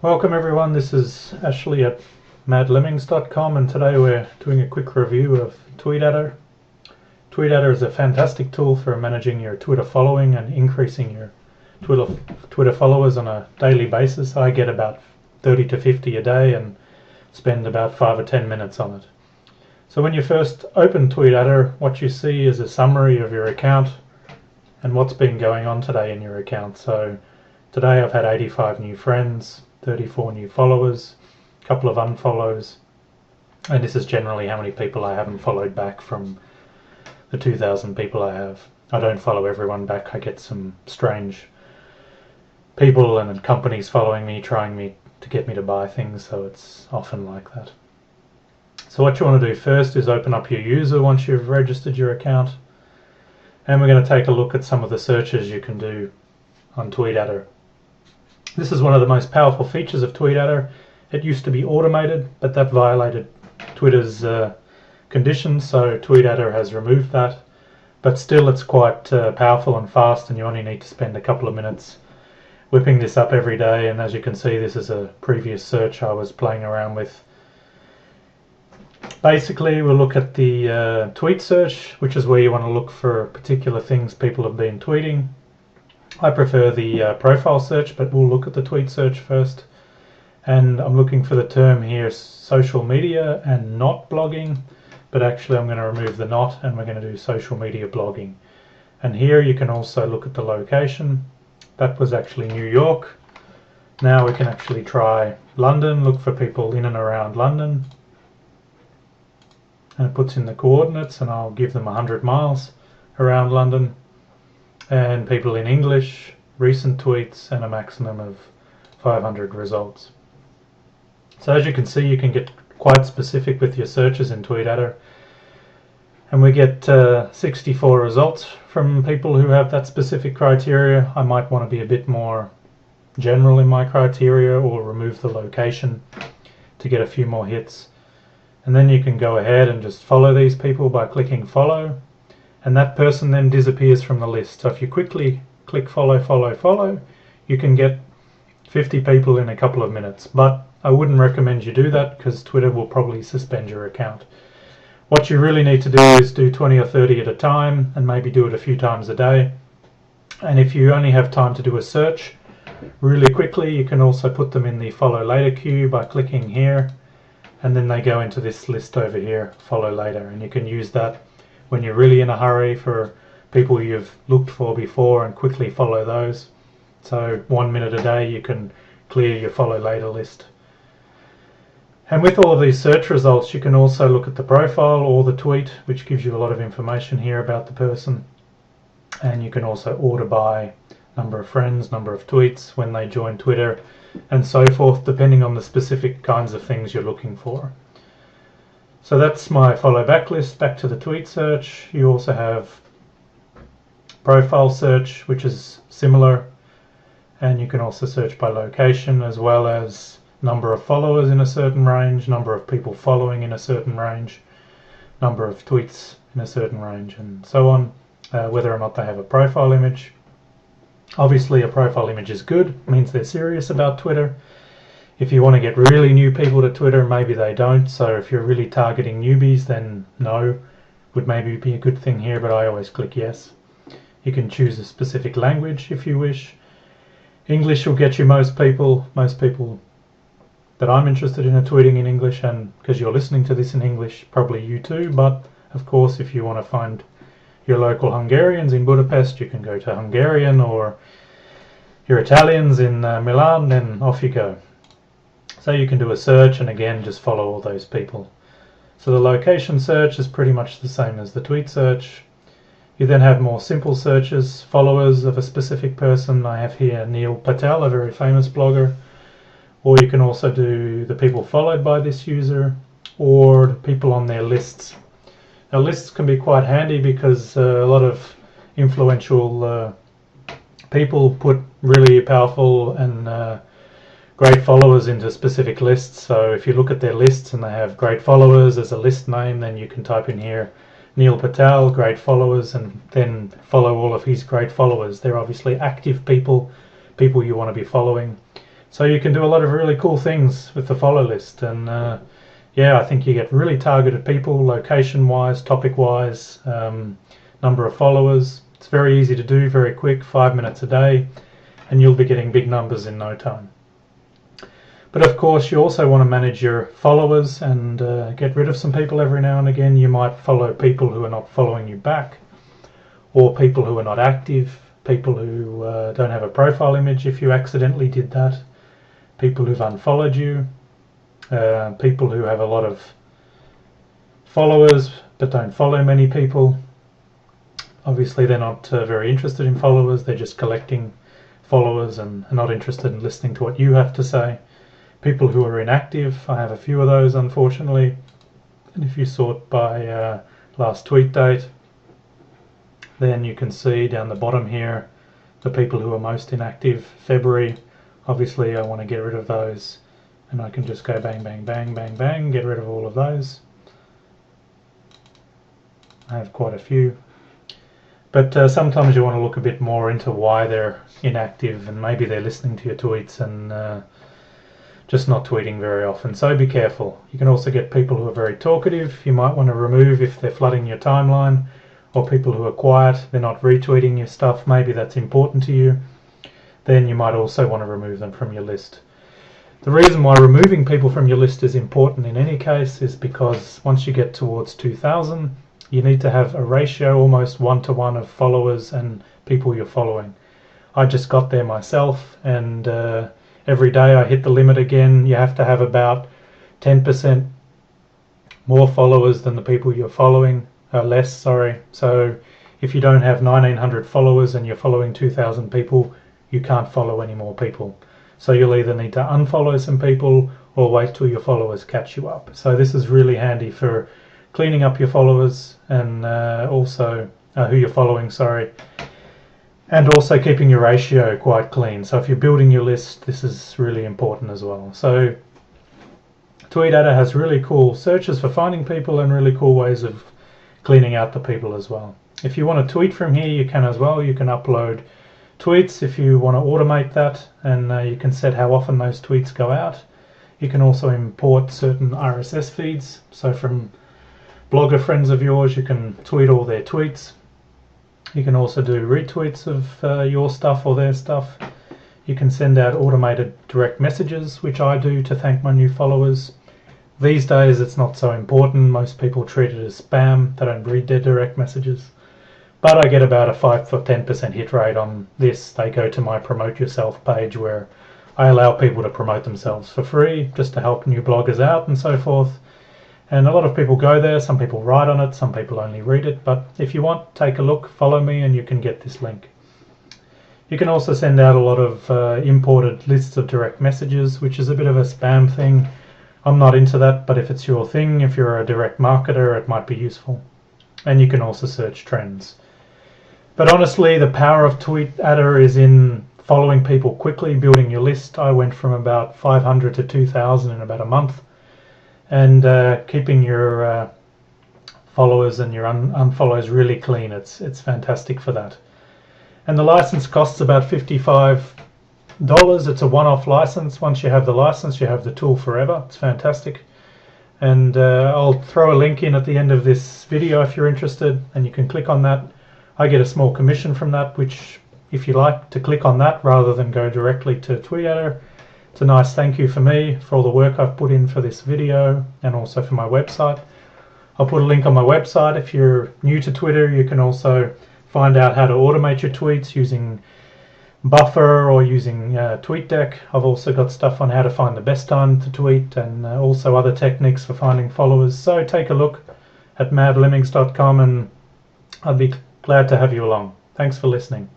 Welcome everyone, this is Ashley at madlemmings.com, and today we're doing a quick review of Tweetadder. Tweetadder is a fantastic tool for managing your Twitter following and increasing your Twitter followers on a daily basis. I get about 30 to 50 a day and spend about 5 or 10 minutes on it. So when you first open Tweetadder, what you see is a summary of your account and what's been going on today in your account. So today I've had 85 new friends, 34 new followers, a couple of unfollows, and this is generally how many people I haven't followed back from the 2,000 people I have. I don't follow everyone back. I get some strange people and companies following me, trying to get me to buy things, so it's often like that. So what you want to do first is open up your user once you've registered your account, and we're going to take a look at some of the searches you can do on Tweetadder. This is one of the most powerful features of Tweetadder. It used to be automated, but that violated Twitter's conditions, so Tweetadder has removed that. But still it's quite powerful and fast, and you only need to spend a couple of minutes whipping this up every day. And as you can see, this is a previous search I was playing around with. Basically, we'll look at the tweet search, which is where you want to look for particular things people have been tweeting. I prefer the profile search, but we'll look at the tweet search first. And I'm looking for the term here, social media and not blogging, but actually I'm going to remove the not, and we're going to do social media blogging. And here you can also look at the location. That was actually New York. Now we can actually try London, look for people in and around London. And it puts in the coordinates, and I'll give them 100 miles around London. And people in English, recent tweets, and a maximum of 500 results. So as you can see, you can get quite specific with your searches in Tweetadder, and we get 64 results from people who have that specific criteria. I might want to be a bit more general in my criteria, or remove the location to get a few more hits. And then you can go ahead and just follow these people by clicking follow, and that person then disappears from the list. So if you quickly click follow, follow, follow, you can get 50 people in a couple of minutes. But I wouldn't recommend you do that, because Twitter will probably suspend your account. What you really need to do is do 20 or 30 at a time, and maybe do it a few times a day. And if you only have time to do a search really quickly, you can also put them in the follow later queue by clicking here, and then they go into this list over here, follow later. And you can use that when you're really in a hurry for people you've looked for before, and quickly follow those. So 1 minute a day you can clear your follow later list. And with all of these search results, you can also look at the profile or the tweet, which gives you a lot of information here about the person. And you can also order by number of friends, number of tweets, when they join Twitter, and so forth, depending on the specific kinds of things you're looking for. So that's my follow back list. Back to the tweet search, you also have profile search, which is similar, and you can also search by location, as well as number of followers in a certain range, number of people following in a certain range, number of tweets in a certain range, and so on, whether or not they have a profile image. Obviously a profile image is good, it means they're serious about Twitter. If you want to get really new people to Twitter, maybe they don't. So if you're really targeting newbies, then no would maybe be a good thing here, but I always click yes. You can choose a specific language if you wish. English will get you most people that I'm interested in are tweeting in English, and because you're listening to this in English, probably you too. But of course, if you want to find your local Hungarians in Budapest, you can go to Hungarian, or your Italians in Milan, then off you go. So you can do a search, and again just follow all those people. So the location search is pretty much the same as the tweet search. You then have more simple searches, followers of a specific person. I have here Neil Patel, a very famous blogger. Or you can also do the people followed by this user, or the people on their lists. Now lists can be quite handy, because a lot of influential people put really powerful and great followers into specific lists. So if you look at their lists and they have great followers as a list name, then you can type in here Neil Patel, great followers, and then follow all of his great followers. They're obviously active people you want to be following. So you can do a lot of really cool things with the follow list, and yeah, I think you get really targeted people, location-wise, topic-wise, number of followers. It's very easy to do, very quick, 5 minutes a day, and you'll be getting big numbers in no time. But of course, you also want to manage your followers and get rid of some people every now and again. You might follow people who are not following you back, or people who are not active, people who don't have a profile image if you accidentally did that, people who've unfollowed you, people who have a lot of followers but don't follow many people. Obviously they're not very interested in followers, they're just collecting followers and are not interested in listening to what you have to say. People who are inactive, I have a few of those unfortunately. And if you sort by last tweet date, then you can see down the bottom here the people who are most inactive. February, obviously I want to get rid of those, and I can just go bang, bang, bang, bang, bang, get rid of all of those. I have quite a few. But sometimes you want to look a bit more into why they're inactive, and maybe they're listening to your tweets and just not tweeting very often, so be careful. You can also get people who are very talkative. You might want to remove if they're flooding your timeline, or people who are quiet, they're not retweeting your stuff, maybe that's important to you. Then you might also want to remove them from your list. The reason why removing people from your list is important in any case is because once you get towards 2,000, you need to have a ratio almost 1-to-1 of followers and people you're following. I just got there myself, and every day I hit the limit again. You have to have about 10% more followers than the people you're following, less, sorry. So if you don't have 1,900 followers and you're following 2,000 people, you can't follow any more people. So you'll either need to unfollow some people or wait till your followers catch you up. So this is really handy for cleaning up your followers and also who you're following, sorry. And also keeping your ratio quite clean. So if you're building your list, this is really important as well. So Tweetadder has really cool searches for finding people and really cool ways of cleaning out the people as well. If you want to tweet from here, you can as well. You can upload tweets if you want to automate that, and you can set how often those tweets go out. You can also import certain RSS feeds. So from blogger friends of yours, you can tweet all their tweets. You can also do retweets of your stuff or their stuff. You can send out automated direct messages, which I do to thank my new followers. These days it's not so important. Most people treat it as spam. They don't read their direct messages. But I get about a 5 or 10% hit rate on this. They go to my Promote Yourself page where I allow people to promote themselves for free just to help new bloggers out and so forth. And a lot of people go there, some people write on it, some people only read it, but if you want, take a look, follow me, and you can get this link. You can also send out a lot of imported lists of direct messages, which is a bit of a spam thing. I'm not into that, but if it's your thing, if you're a direct marketer, it might be useful. And you can also search trends. But honestly, the power of Tweetadder is in following people quickly, building your list. I went from about 500 to 2,000 in about a month. And keeping your followers and your unfollows really clean. It's fantastic for that. And the license costs about $55. It's a one-off license. Once you have the license, you have the tool forever. It's fantastic. And I'll throw a link in at the end of this video if you're interested, and you can click on that. I get a small commission from that, which if you like to click on that rather than go directly to Tweetadder, it's a nice thank you for me for all the work I've put in for this video and also for my website. I'll put a link on my website. If you're new to Twitter, you can also find out how to automate your tweets using Buffer or using TweetDeck. I've also got stuff on how to find the best time to tweet and also other techniques for finding followers. So take a look at madlemmings.com and I'd be glad to have you along. Thanks for listening.